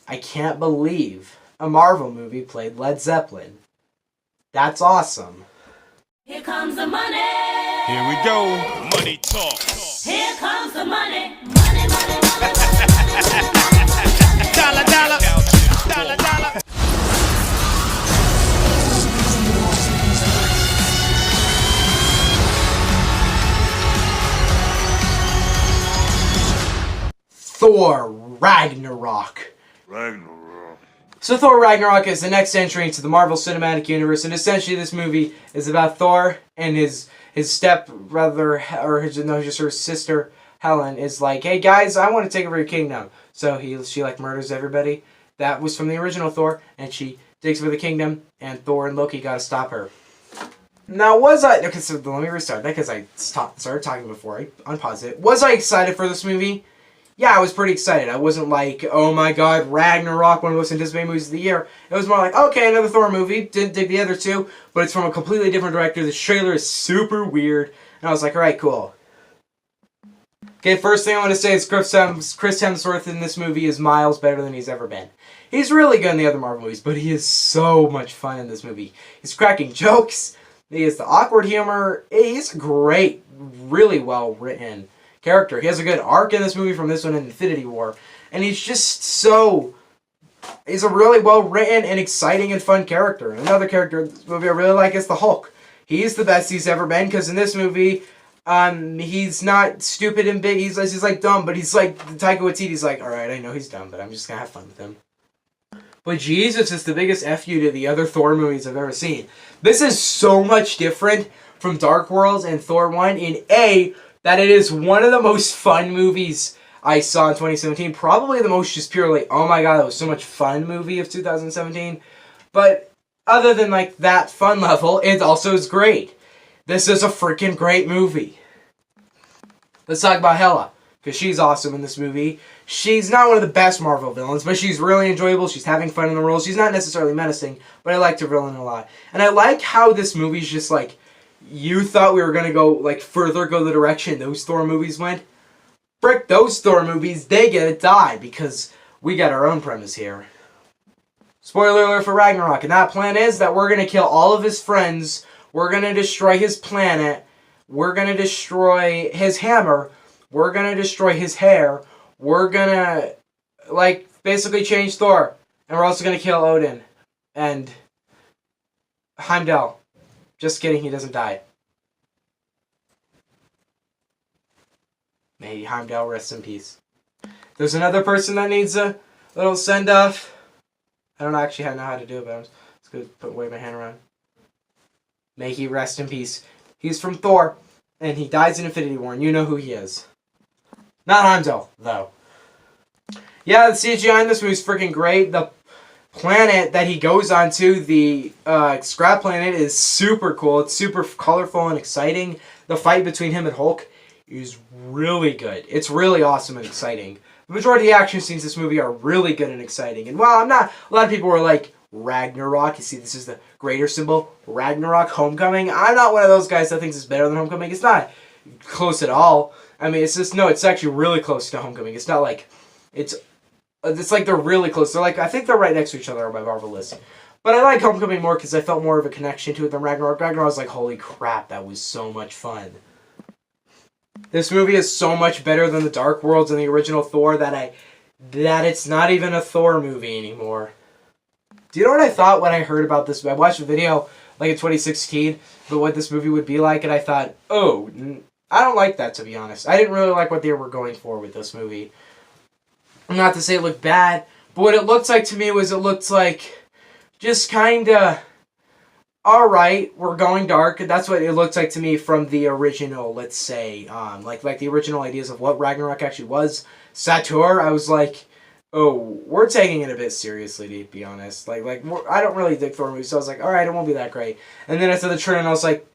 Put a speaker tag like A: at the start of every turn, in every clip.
A: I can't believe a Marvel movie played Led Zeppelin. That's awesome.
B: Here comes the money.
C: Here we go. Money talk.
B: Here comes the money. Money, money, money, money.
C: Dollar, dollar. Dollar, dollar.
A: Thor Ragnarok. So Thor Ragnarok is the next entry into the Marvel Cinematic Universe, and essentially this movie is about Thor and his stepbrother, or just her sister Helen is like, hey guys, I want to take over your kingdom. So she like murders everybody. That was from the original Thor, and she takes over the kingdom, and Thor and Loki gotta stop her. Now okay, so let me restart that because I started talking before I unpaused it. Was I excited for this movie? Yeah, I was pretty excited. I wasn't like, oh my god, Ragnarok, one of the most anticipated movies of the year. It was more like, okay, another Thor movie. Didn't dig the other two, but it's from a completely different director. The trailer is super weird. And I was like, alright, cool. Okay, first thing I want to say is Chris Hemsworth in this movie is miles better than he's ever been. He's really good in the other Marvel movies, but he is so much fun in this movie. He's cracking jokes. He has the awkward humor. He's great, really well written character. He has a good arc in this movie from this one in Infinity War. And he's just he's a really well written and exciting and fun character. And another character in this movie I really like is the Hulk. He's the best he's ever been, because in this movie, he's not stupid and big. He's like dumb, but he's like, Taika Waititi's like, alright, I know he's dumb, but I'm just gonna have fun with him. But Jesus is the biggest F you to the other Thor movies I've ever seen. This is so much different from Dark Worlds and Thor 1 in that it is one of the most fun movies I saw in 2017. Probably the most just purely, oh my god, that was so much fun movie of 2017. But other than like that fun level, it also is great. This is a freaking great movie. Let's talk about Hela, because she's awesome in this movie. She's not one of the best Marvel villains, but she's really enjoyable. She's having fun in the role. She's not necessarily menacing, but I liked her villain a lot. And I like how this movie's just like, you thought we were going to go, like, further go the direction those Thor movies went? Frick, those Thor movies, they get to die, because we got our own premise here. Spoiler alert for Ragnarok, and that plan is that we're going to kill all of his friends, we're going to destroy his planet, we're going to destroy his hammer, we're going to destroy his hair, we're going to, like, basically change Thor, and we're also going to kill Odin, and Heimdall. Just kidding, he doesn't die. May Heimdall rest in peace. There's another person that needs a little send-off. I don't actually know how to do it, but I'm just going to wave my hand around. May he rest in peace. He's from Thor, and he dies in Infinity War, and you know who he is. Not Heimdall, though. Yeah, the CGI in this movie is freaking great. The planet that he goes onto, the scrap planet, is super cool. It's super colorful and exciting. The fight between him and Hulk is really good. It's really awesome and exciting. The majority of the action scenes in this movie are really good and exciting. And while a lot of people were like, Ragnarok, you see this is the greater symbol, Ragnarok, Homecoming. I'm not one of those guys that thinks it's better than Homecoming. It's not close at all. I mean, it's actually really close to Homecoming. It's not like, it's like they're really close. They're like, I think they're right next to each other on my Marvel list. But I like Homecoming more because I felt more of a connection to it than Ragnarok. Ragnarok was like, holy crap, that was so much fun. This movie is so much better than the Dark Worlds and the original Thor that it's not even a Thor movie anymore. Do you know what I thought when I heard about this? I watched a video like in 2016 about what this movie would be like, and I thought, oh, I don't like that, to be honest. I didn't really like what they were going for with this movie. Not to say it looked bad, but what it looked like to me was it looked like just kind of, alright, we're going dark. That's what it looked like to me from the original, let's say, like the original ideas of what Ragnarok actually was. Sator, I was like, oh, we're taking it a bit seriously, to be honest. Like I don't really dig Thor movies, so I was like, alright, it won't be that great. And then I saw the trailer and I was like,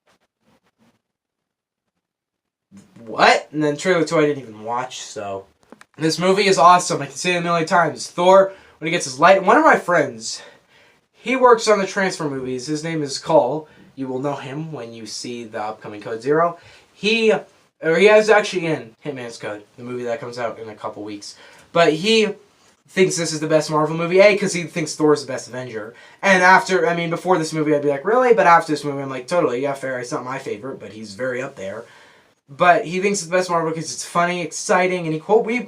A: what? And then trailer 2 I didn't even watch, so. This movie is awesome. I can say it a million times. Thor, when he gets his light, one of my friends, he works on the transfer movies. His name is Cole. You will know him when you see the upcoming Code Zero. He is actually in Hitman's Code, the movie that comes out in a couple weeks. But he thinks this is the best Marvel movie. A, because he thinks Thor is the best Avenger. And after, before this movie, I'd be like, really? But after this movie, I'm like, totally, yeah, fair. It's not my favorite, but he's very up there. But he thinks it's the best Marvel because it's funny, exciting, and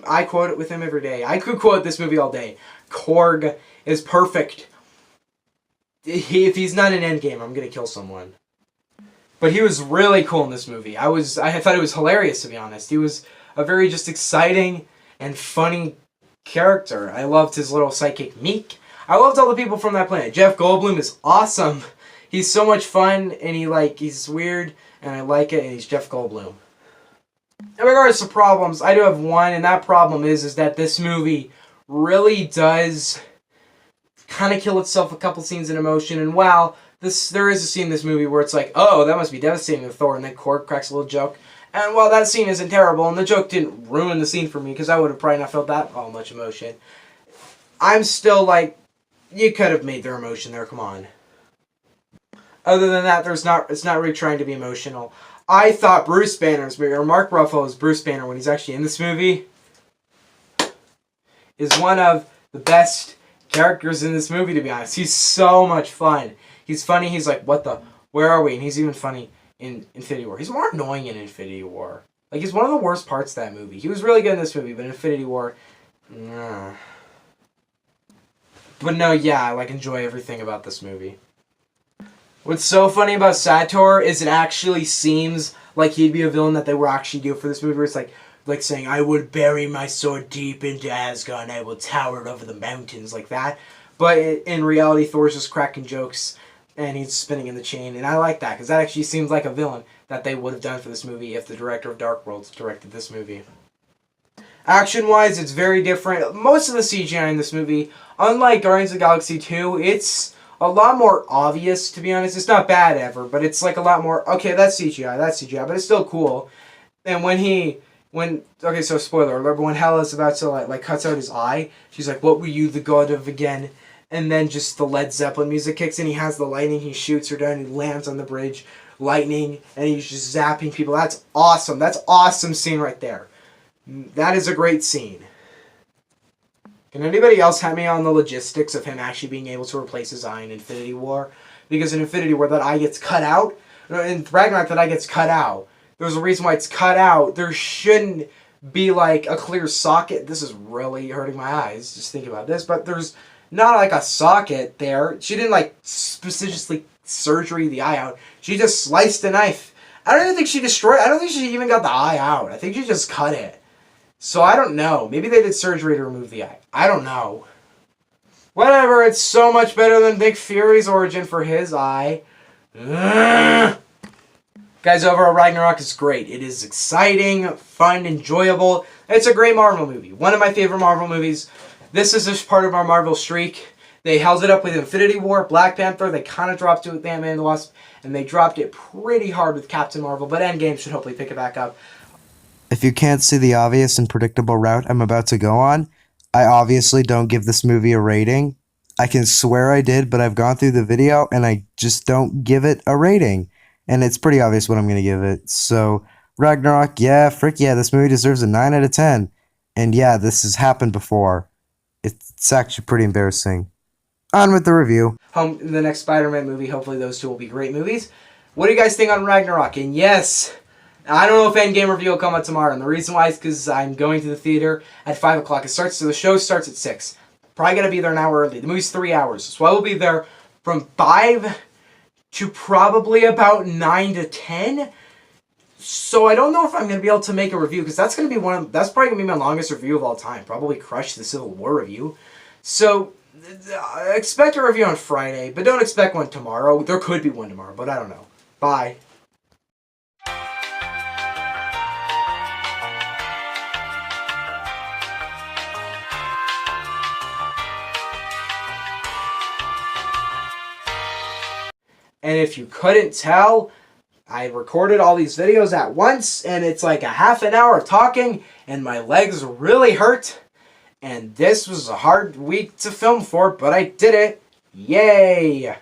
A: I quote it with him every day. I could quote this movie all day. Korg is perfect. If he's not in Endgame, I'm gonna kill someone. But he was really cool in this movie. I thought it was hilarious, to be honest. He was a very just exciting and funny character. I loved his little sidekick Meek. I loved all the people from that planet. Jeff Goldblum is awesome. He's so much fun, and he's weird, and I like it, and he's Jeff Goldblum. In regards to problems, I do have one, and that problem is that this movie really does kind of kill itself a couple scenes in emotion, and wow, there is a scene in this movie where it's like, oh, that must be devastating to Thor, and then Korg cracks a little joke, and while that scene isn't terrible, and the joke didn't ruin the scene for me, because I would have probably not felt that all much emotion, I'm still like, you could have made their emotion there, come on. Other than that, it's not really trying to be emotional. I thought Bruce Banner's movie, or Mark Ruffalo's Bruce Banner, when he's actually in this movie, is one of the best characters in this movie, to be honest. He's so much fun. He's funny. He's like, where are we? And he's even funny in Infinity War. He's more annoying in Infinity War. Like, he's one of the worst parts of that movie. He was really good in this movie, but in Infinity War, nah. But no, yeah, I enjoy everything about this movie. What's so funny about Sator is it actually seems like he'd be a villain that they were actually doing for this movie. Where it's like saying, I would bury my sword deep into Asgard and I will tower it over the mountains, like that. But in reality, Thor's just cracking jokes and he's spinning in the chain. And I like that because that actually seems like a villain that they would have done for this movie if the director of Dark Worlds directed this movie. Action-wise, it's very different. Most of the CGI in this movie, unlike Guardians of the Galaxy 2, it's a lot more obvious, to be honest. It's not bad ever, but it's a lot more, okay, that's CGI, but it's still cool. And okay, so spoiler alert, but when Hela's about to, cuts out his eye, she's like, what were you the god of again? And then just the Led Zeppelin music kicks in, he has the lightning, he shoots her down, he lands on the bridge, lightning, and he's just zapping people. That's awesome. That's awesome scene right there. That is a great scene. Can anybody else help me on the logistics of him actually being able to replace his eye in Infinity War? Because in Infinity War, that eye gets cut out. In Ragnarok, that eye gets cut out. There's a reason why it's cut out. There shouldn't be, a clear socket. This is really hurting my eyes, just thinking about this. But there's not, a socket there. She didn't, specifically surgery the eye out. She just sliced a knife. I don't even think she destroyed... I don't think she even got the eye out. I think she just cut it. So I don't know. Maybe they did surgery to remove the eye. I don't know. Whatever, it's so much better than Nick Fury's origin for his eye. Ugh. Guys, overall, Ragnarok is great. It is exciting, fun, enjoyable. It's a great Marvel movie. One of my favorite Marvel movies. This is just part of our Marvel streak. They held it up with Infinity War, Black Panther. They kind of dropped it with Ant-Man and the Wasp. And they dropped it pretty hard with Captain Marvel. But Endgame should hopefully pick it back up.
D: If you can't see the obvious and predictable route I'm about to go on, I obviously don't give this movie a rating. I can swear I did, but I've gone through the video and I just don't give it a rating. And it's pretty obvious what I'm going to give it. So, Ragnarok, yeah, frick yeah, this movie deserves a 9 out of 10. And yeah, this has happened before. It's actually pretty embarrassing. On with the review.
A: In the next Spider-Man movie, hopefully those two will be great movies. What do you guys think on Ragnarok? And yes... I don't know if Endgame review will come out tomorrow, and the reason why is because I'm going to the theater at 5 o'clock. So the show starts at 6. Probably going to be there an hour early. The movie's 3 hours, so I will be there from 5 to probably about 9 to 10. So I don't know if I'm going to be able to make a review, because that's probably going to be my longest review of all time. Probably crush the Civil War review. So expect a review on Friday, but don't expect one tomorrow. There could be one tomorrow, but I don't know. Bye. And if you couldn't tell, I recorded all these videos at once, and it's like a half an hour of talking, and my legs really hurt. And this was a hard week to film for, but I did it. Yay!